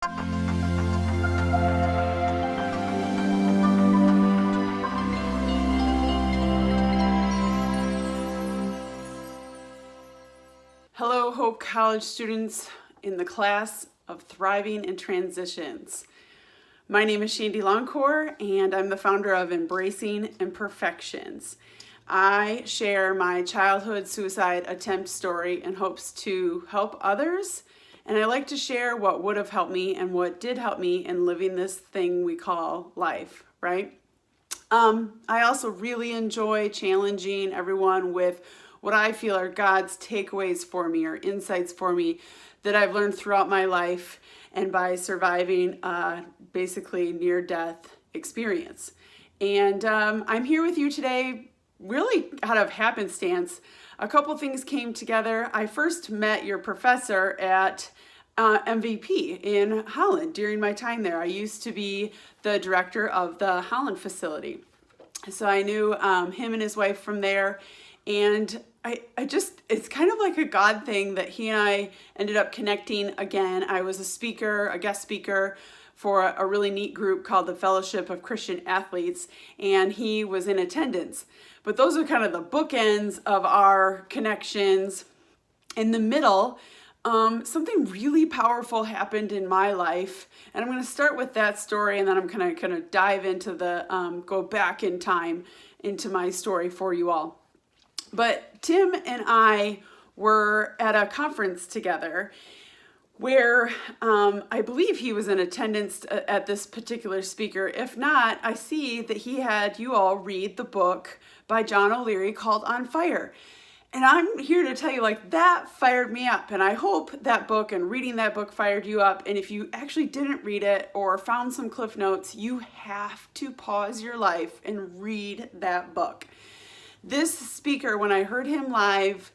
Hello, Hope College students in the class of Thriving in Transitions. My name is Shandy Longcore, and I'm the founder of Embracing Imperfections. I share my childhood suicide attempt story in hopes to help others, and I like to share what would have helped me and what did help me in living this thing we call life, right? I also really enjoy challenging everyone with what I feel are God's takeaways for me or insights for me that I've learned throughout my life and by surviving basically near-death experience. And I'm here with you today really out of happenstance. A couple things came together. I first met your professor at MVP in Holland during my time there. I used to be the director of the Holland facility. So I knew him and his wife from there. And I just, it's kind of like a God thing that he and I ended up connecting again. I was a guest speaker for a really neat group called the Fellowship of Christian Athletes, and he was in attendance. But those are kind of the bookends of our connections. In the middle, something really powerful happened in my life, and I'm going to start with that story, and then I'm going to kind of dive into go back in time into my story for you all. But Tim and I were at a conference together where I believe he was in attendance at this particular speaker. If not, I see that he had you all read the book by John O'Leary called On Fire. And I'm here to tell you, like, that fired me up. And I hope that book and reading that book fired you up. And if you actually didn't read it or found some cliff notes, you have to pause your life and read that book. This speaker, when I heard him live,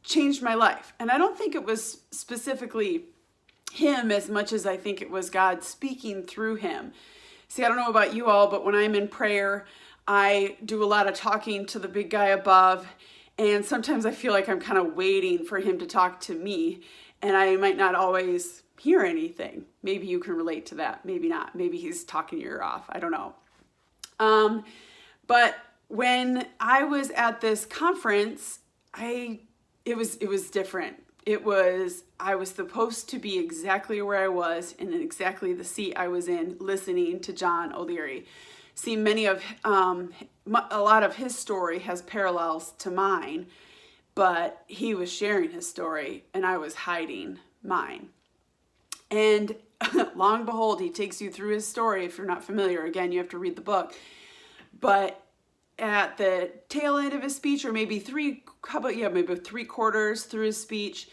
changed my life. And I don't think it was specifically him as much as I think it was God speaking through him. See, I don't know about you all, but when I'm in prayer, I do a lot of talking to the big guy above. And sometimes I feel like I'm kind of waiting for him to talk to me. And I might not always hear anything. Maybe you can relate to that. Maybe not. Maybe he's talking your ear off. I don't know. But when I was at this conference, it was different. I was supposed to be exactly where I was in exactly the seat I was in, listening to John O'Leary. See, a lot of his story has parallels to mine, but he was sharing his story and I was hiding mine. And lo and behold, he takes you through his story. If you're not familiar, again, you have to read the book. But at the tail end of his speech, or maybe maybe 3/4 through his speech,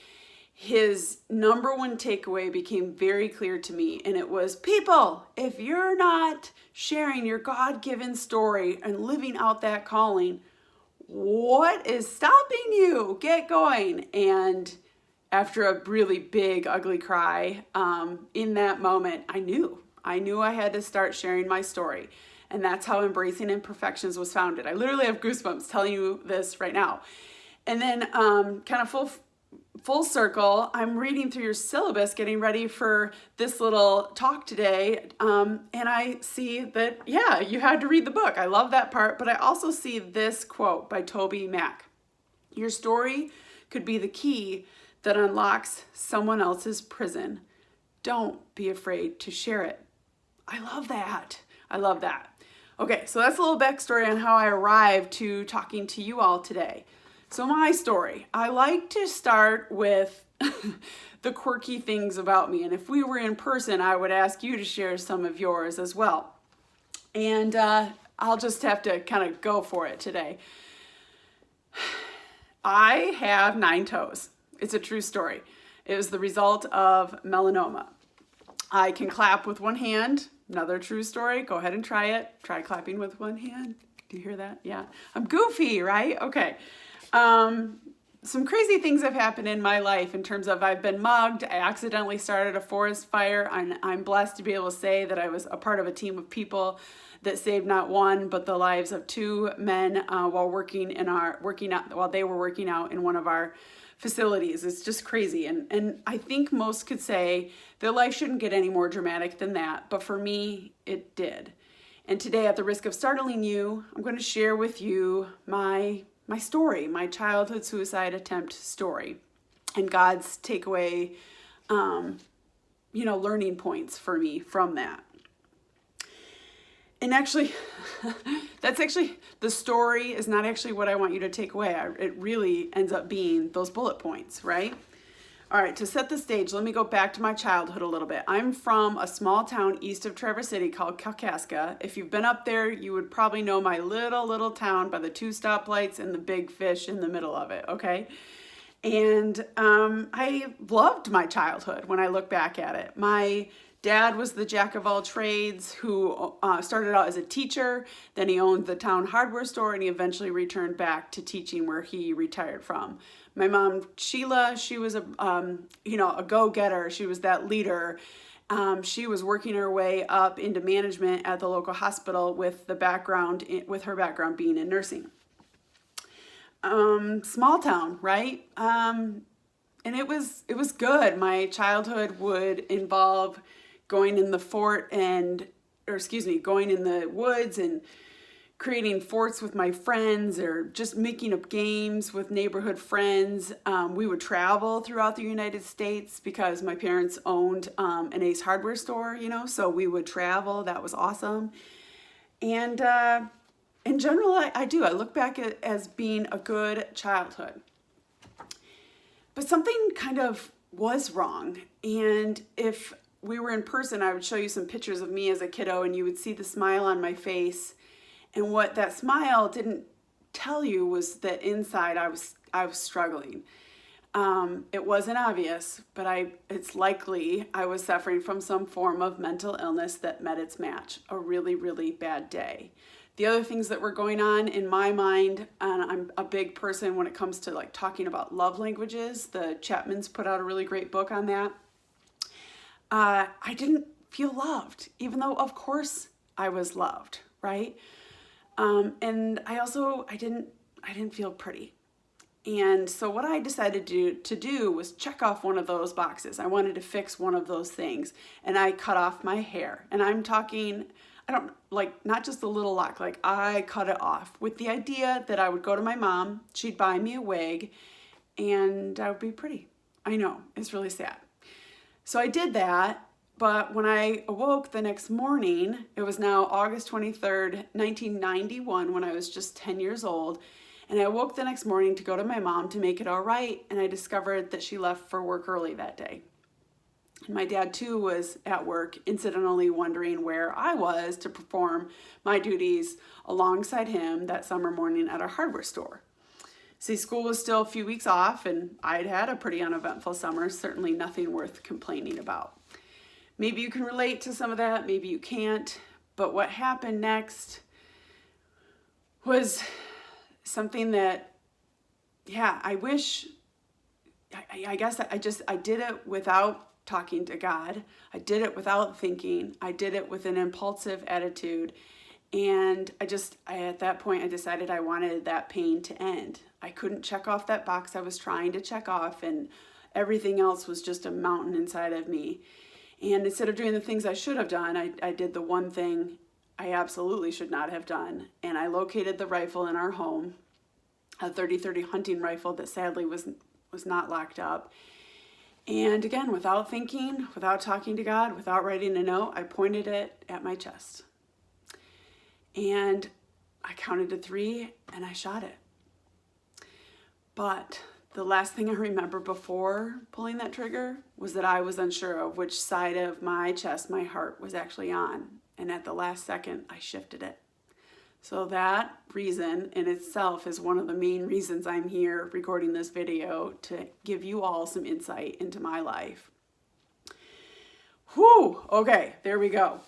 his number one takeaway became very clear to me, and it was, people, if you're not sharing your God-given story and living out that calling, what is stopping you? Get going. And after a really big, ugly cry, in that moment, I knew I had to start sharing my story. And that's how Embracing Imperfections was founded. I literally have goosebumps telling you this right now. And then kind of full circle, I'm reading through your syllabus, getting ready for this little talk today. And I see that, yeah, you had to read the book. I love that part. But I also see this quote by Toby Mac. Your story could be the key that unlocks someone else's prison. Don't be afraid to share it. I love that. I love that. Okay, so that's a little backstory on how I arrived to talking to you all today. So my story, I like to start with the quirky things about me. And if we were in person, I would ask you to share some of yours as well. And I'll just have to kind of go for it today. I have 9 toes. It's a true story. It was the result of melanoma. I can clap with one hand. Another true story. Go ahead and try it. Try clapping with one hand. Do you hear that? Yeah. I'm goofy, right? Okay. Some crazy things have happened in my life in terms of I've been mugged. I accidentally started a forest fire. And I'm blessed to be able to say that I was a part of a team of people that saved not one, but the lives of 2 men while they were working out in one of our facilities. It's just crazy. And I think most could say their life shouldn't get any more dramatic than that. But for me, it did. And today, at the risk of startling you, I'm going to share with you my story, my childhood suicide attempt story, and God's takeaway, learning points for me from that. And actually, the story is not actually what I want you to take away. It really ends up being those bullet points, right? All right, to set the stage, let me go back to my childhood a little bit. I'm from a small town east of Traverse City called Kalkaska. If you've been up there, you would probably know my little town by the 2 stoplights and the big fish in the middle of it, okay? And I loved my childhood when I look back at it. My dad was the jack of all trades who started out as a teacher, then he owned the town hardware store, and he eventually returned back to teaching where he retired from. My mom, Sheila, she was a go-getter. She was that leader. She was working her way up into management at the local hospital with her background being in nursing. Small town, right? And it was good. My childhood would involve going in the going in the woods and creating forts with my friends, or just making up games with neighborhood friends. We would travel throughout the United States because my parents owned an Ace Hardware store, so we would travel. That was awesome. And in general, I look back at as being a good childhood. But something kind of was wrong. And if we were in person, I would show you some pictures of me as a kiddo, and you would see the smile on my face. And what that smile didn't tell you was that inside I was struggling. It wasn't obvious, but it's likely I was suffering from some form of mental illness that met its match, a really, really bad day. The other things that were going on in my mind, and I'm a big person when it comes to like talking about love languages. The Chapmans put out a really great book on that. I didn't feel loved, even though of course I was loved, right? And I didn't feel pretty. And so what I decided to do was check off one of those boxes. I wanted to fix one of those things, and I cut off my hair. And I'm talking, not just a little lock, I cut it off with the idea that I would go to my mom, she'd buy me a wig, and I would be pretty. I know, it's really sad. So I did that, but when I awoke the next morning, it was now August 23rd, 1991, when I was just 10 years old, and I awoke the next morning to go to my mom to make it all right, and I discovered that she left for work early that day. And my dad, too, was at work, incidentally wondering where I was to perform my duties alongside him that summer morning at a hardware store. See, school was still a few weeks off, and I'd had a pretty uneventful summer, certainly nothing worth complaining about. Maybe you can relate to some of that, maybe you can't, but what happened next was something that, I guess I did it without talking to God. I did it without thinking. I did it with an impulsive attitude. And at that point, I decided I wanted that pain to end. I couldn't check off that box I was trying to check off, and everything else was just a mountain inside of me. And instead of doing the things I should have done, I did the one thing I absolutely should not have done. And I located the rifle in our home, a .30-30 hunting rifle that sadly was not locked up. And again, without thinking, without talking to God, without writing a note, I pointed it at my chest. And I counted to 3 and I shot it. But the last thing I remember before pulling that trigger was that I was unsure of which side of my chest my heart was actually on. And at the last second, I shifted it. So that reason in itself is one of the main reasons I'm here recording this video, to give you all some insight into my life. Whew, okay, there we go.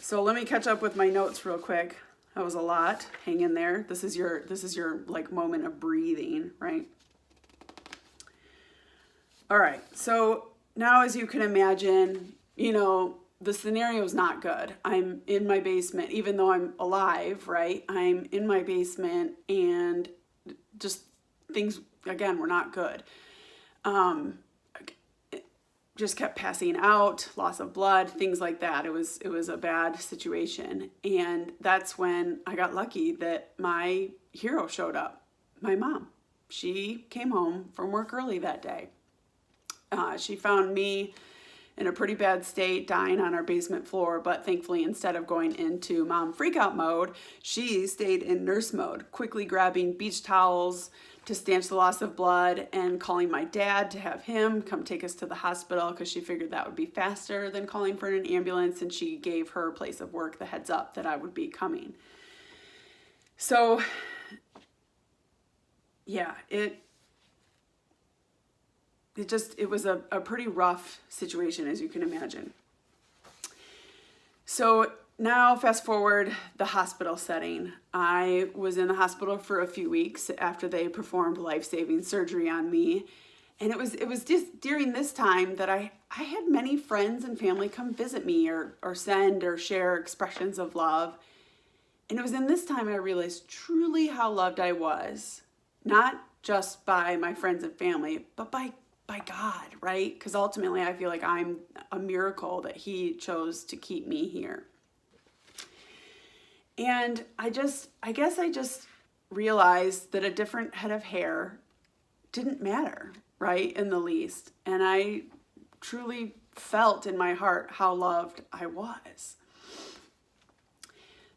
So let me catch up with my notes real quick. That was a lot. Hang in there. This is your like moment of breathing, right? All right. So now, as you can imagine, the scenario is not good. I'm in my basement, even though I'm alive, right? I'm in my basement, and just things, again, were not good. just kept passing out, loss of blood, things like that. It was a bad situation. And that's when I got lucky that my hero showed up, my mom. She came home from work early that day. She found me in a pretty bad state, dying on our basement floor, but thankfully, instead of going into mom freakout mode, she stayed in nurse mode, quickly grabbing beach towels to stanch the loss of blood and calling my dad to have him come take us to the hospital because she figured that would be faster than calling for an ambulance, and she gave her place of work the heads up that I would be coming. So, yeah, it was a pretty rough situation, as you can imagine. So now fast forward the hospital setting. I was in the hospital for a few weeks after they performed life-saving surgery on me. And it was just during this time that I had many friends and family come visit me or send or share expressions of love. And it was in this time I realized truly how loved I was, not just by my friends and family, but by God, right? Because ultimately I feel like I'm a miracle that He chose to keep me here. And I guess I just realized that a different head of hair didn't matter, right? In the least. And I truly felt in my heart how loved I was.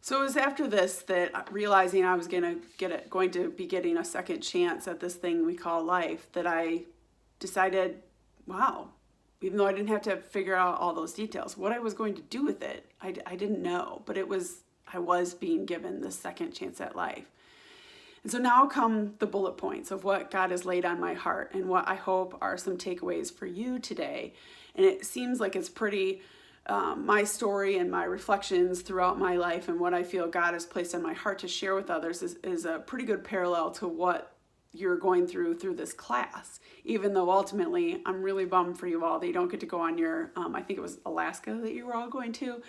So it was after this that, realizing I was going to be getting a second chance at this thing we call life, that I decided, wow, even though I didn't have to figure out all those details, what I was going to do with it, I didn't know, but I was being given this second chance at life. And so now come the bullet points of what God has laid on my heart and what I hope are some takeaways for you today. And it seems like it's pretty, my story and my reflections throughout my life and what I feel God has placed on my heart to share with others is a pretty good parallel to what you're going through this class, even though ultimately I'm really bummed for you all that you don't get to go on your, I think it was Alaska that you were all going to.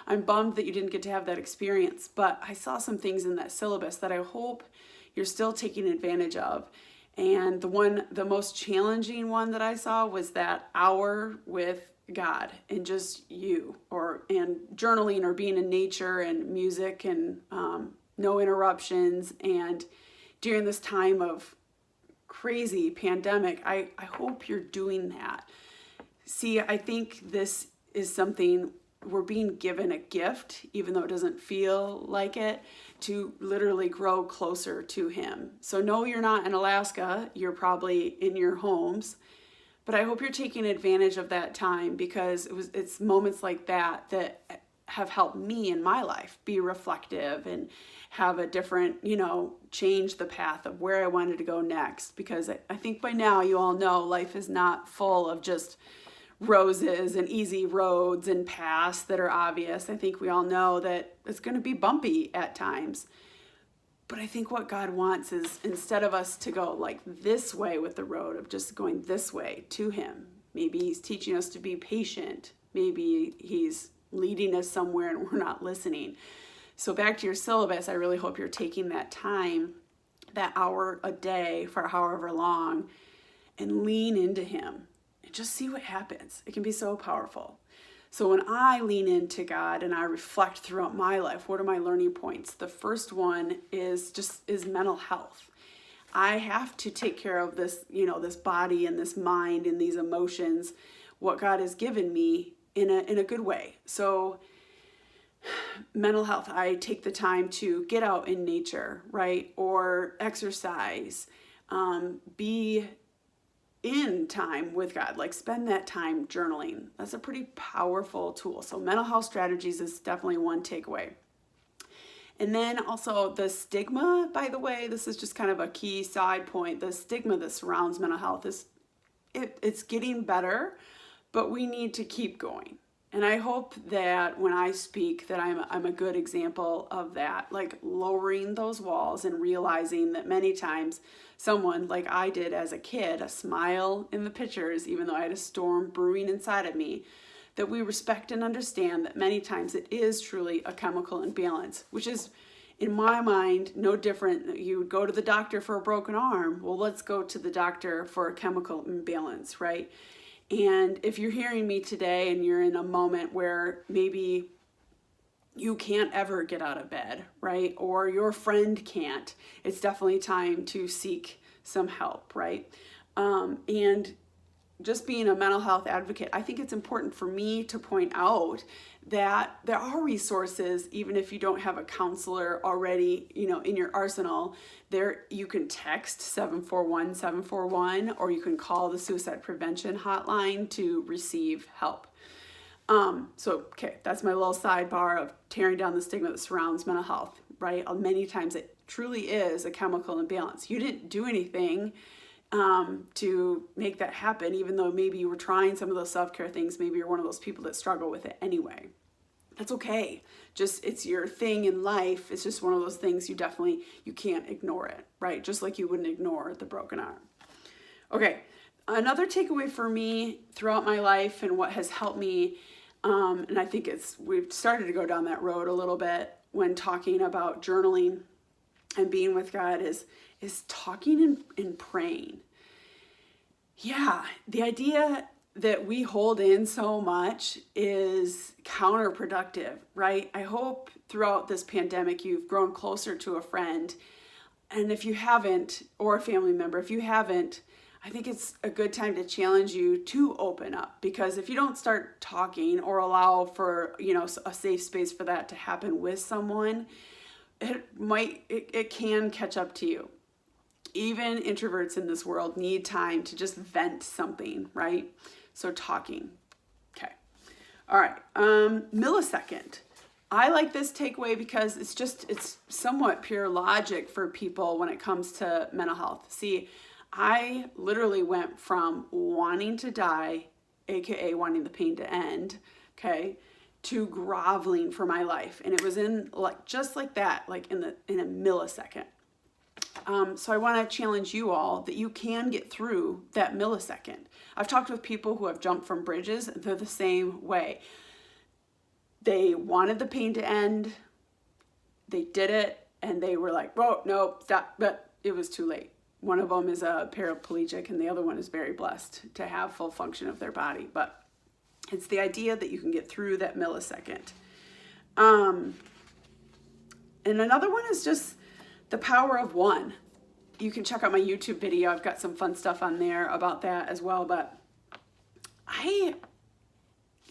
I'm bummed that you didn't get to have that experience, but I saw some things in that syllabus that I hope you're still taking advantage of. And the most challenging one that I saw was that hour with God and just you, and journaling or being in nature and music and no interruptions. And during this time of crazy pandemic, I hope you're doing that. See, I think this is something we're being given, a gift, even though it doesn't feel like it, to literally grow closer to Him. So no, you're not in Alaska, you're probably in your homes, but I hope you're taking advantage of that time, because it's moments like that that have helped me in my life be reflective and have a different, change the path of where I wanted to go next. Because I think by now you all know life is not full of just roses and easy roads and paths that are obvious. I think we all know that it's going to be bumpy at times. But I think what God wants is, instead of us to go like this way with the road, of just going this way to Him, maybe He's teaching us to be patient. Maybe He's leading us somewhere and we're not listening. So back to your syllabus, I really hope you're taking that time, that hour a day for however long, and lean into Him and just see what happens. It can be so powerful. So when I lean into God and I reflect throughout my life, what are my learning points? The first one is mental health. I have to take care of this, this body and this mind and these emotions, what God has given me in a good way. So mental health, I take the time to get out in nature, right? Or exercise, be in time with God, like spend that time journaling. That's a pretty powerful tool. So mental health strategies is definitely one takeaway. And then also the stigma, by the way, this is just kind of a key side point. The stigma that surrounds mental health it's getting better, but we need to keep going. And I hope that when I speak that I'm a good example of that, like lowering those walls and realizing that many times someone, like I did as a kid, a smile in the pictures, even though I had a storm brewing inside of me, that we respect and understand that many times it is truly a chemical imbalance, which is in my mind, no different. You would go to the doctor for a broken arm. Well, let's go to the doctor for a chemical imbalance, right? And if you're hearing me today and you're in a moment where maybe you can't ever get out of bed, right? Or your friend can't, it's definitely time to seek some help, right? And just being a mental health advocate, I think it's important for me to point out that there are resources, even if you don't have a counselor already, in your arsenal. There, you can text 741-741, or you can call the suicide prevention hotline to receive help. Okay, that's my little sidebar of tearing down the stigma that surrounds mental health, right? Many times it truly is a chemical imbalance. You didn't do anything to make that happen, even though maybe you were trying some of those self-care things. Maybe you're one of those people that struggle with it anyway. That's okay. Just, it's your thing in life. It's just one of those things you can't ignore it, right? Just like you wouldn't ignore the broken arm. Okay, another takeaway for me throughout my life and what has helped me, and I think we've started to go down that road a little bit when talking about journaling and being with God, is talking and praying. Yeah, the idea that we hold in so much is counterproductive, right? I hope throughout this pandemic you've grown closer to a friend. And if you haven't, or a family member, if you haven't, I think it's a good time to challenge you to open up, because if you don't start talking or allow for, a safe space for that to happen with someone, it can catch up to you. Even introverts in this world need time to just vent something, right? So talking. Okay. All right. Millisecond. I like this takeaway because it's somewhat pure logic for people when it comes to mental health. See, I literally went from wanting to die, aka wanting the pain to end, okay, to groveling for my life. And it was in just like that, in a millisecond. So I want to challenge you all that you can get through that millisecond. I've talked with people who have jumped from bridges. They're the same way. They wanted the pain to end. They did it, and they were like, "Whoa, no, stop!" But it was too late. One of them is a paraplegic, and the other one is very blessed to have full function of their body. But it's the idea that you can get through that millisecond. And another one is just the power of one. You can check out my YouTube video. I've got some fun stuff on there about that as well. But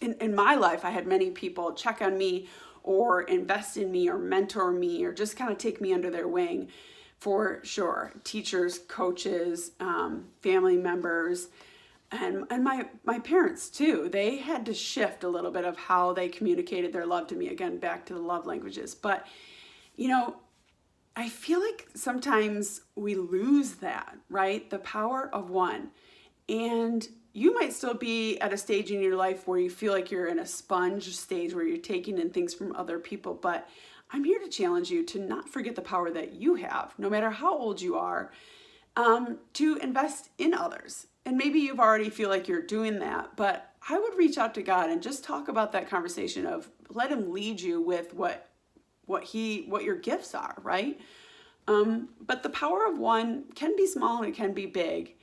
in my life, I had many people check on me or invest in me or mentor me or just kind of take me under their wing, for sure. Teachers, coaches, family members, and my parents too. They had to shift a little bit of how they communicated their love to me. Again, back to the love languages. But, I feel like sometimes we lose that, right? The power of one. And you might still be at a stage in your life where you feel like you're in a sponge stage where you're taking in things from other people. But I'm here to challenge you to not forget the power that you have, no matter how old you are, to invest in others. And maybe you've already feel like you're doing that, but I would reach out to God and just talk about that conversation of let him lead you with what your gifts are, right? But the power of one can be small and it can be big.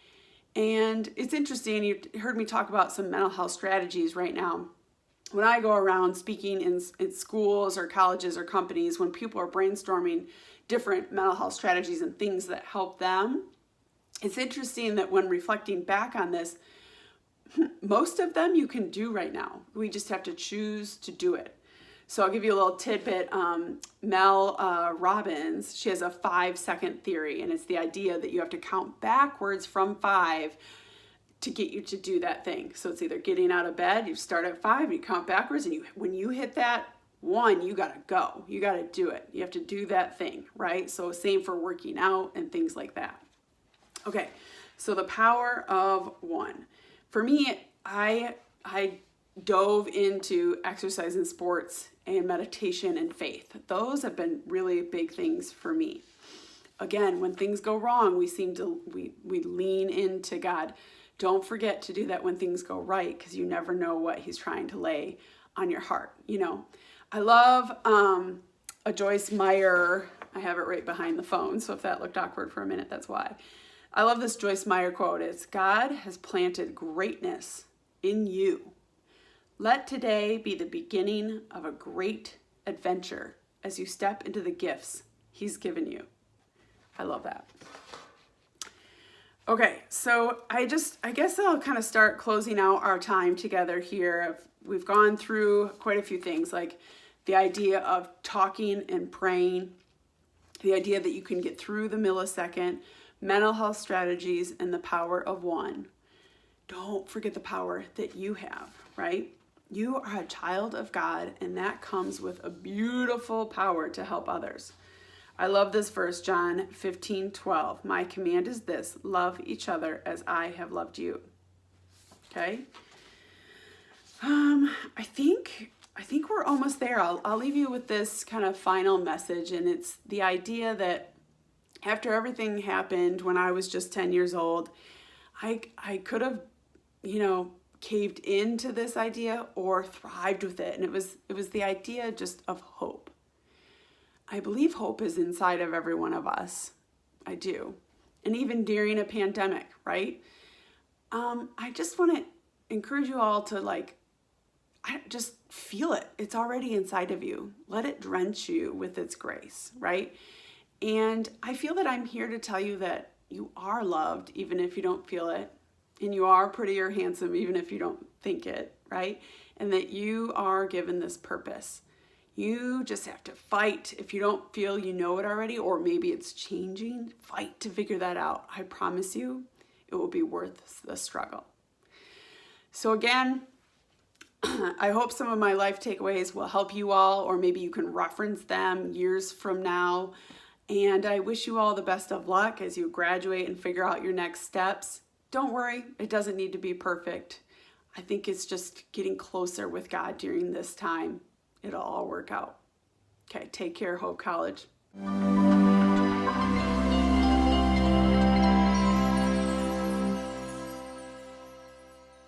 And it's interesting, you heard me talk about some mental health strategies right now. When I go around speaking in schools or colleges or companies, when people are brainstorming different mental health strategies and things that help them, it's interesting that when reflecting back on this, most of them you can do right now. We just have to choose to do it. So I'll give you a little tidbit. Mel Robbins, she has a 5-second theory, and it's the idea that you have to count backwards from 5 to get you to do that thing. So it's either getting out of bed, you start at 5, you count backwards, and when you hit that 1, you gotta go. You gotta do it. You have to do that thing, right? So same for working out and things like that. Okay, so the power of one. For me, I dove into exercise and sports and meditation and faith. Those have been really big things for me. Again, when things go wrong, we lean into God. Don't forget to do that when things go right, because you never know what he's trying to lay on your heart. I love a Joyce Meyer, I have it right behind the phone, so if that looked awkward for a minute, that's why. I love this Joyce Meyer quote. It's, God has planted greatness in you. Let today be the beginning of a great adventure as you step into the gifts he's given you. I love that. Okay, so I guess I'll kind of start closing out our time together here. We've gone through quite a few things, like the idea of talking and praying, the idea that you can get through the millisecond, mental health strategies, and the power of one. Don't forget the power that you have, right? You are a child of God, and that comes with a beautiful power to help others. I love this verse, John 15:12. My command is this, love each other as I have loved you. Okay? I think we're almost there. I'll leave you with this kind of final message, and it's the idea that after everything happened when I was just 10 years old, I could have, caved into this idea or thrived with it. And it was the idea just of hope. I believe hope is inside of every one of us. I do. And even during a pandemic, right? I just want to encourage you all to just feel it. It's already inside of you. Let it drench you with its grace, right? And I feel that I'm here to tell you that you are loved, even if you don't feel it. And you are pretty or handsome, even if you don't think it, right? And that you are given this purpose. You just have to fight. If you don't feel you know it already, or maybe it's changing, fight to figure that out. I promise you, it will be worth the struggle. So again, I hope some of my life takeaways will help you all, or maybe you can reference them years from now. And I wish you all the best of luck as you graduate and figure out your next steps. Don't worry, it doesn't need to be perfect. I think it's just getting closer with God during this time. It'll all work out. Okay, take care, Hope College.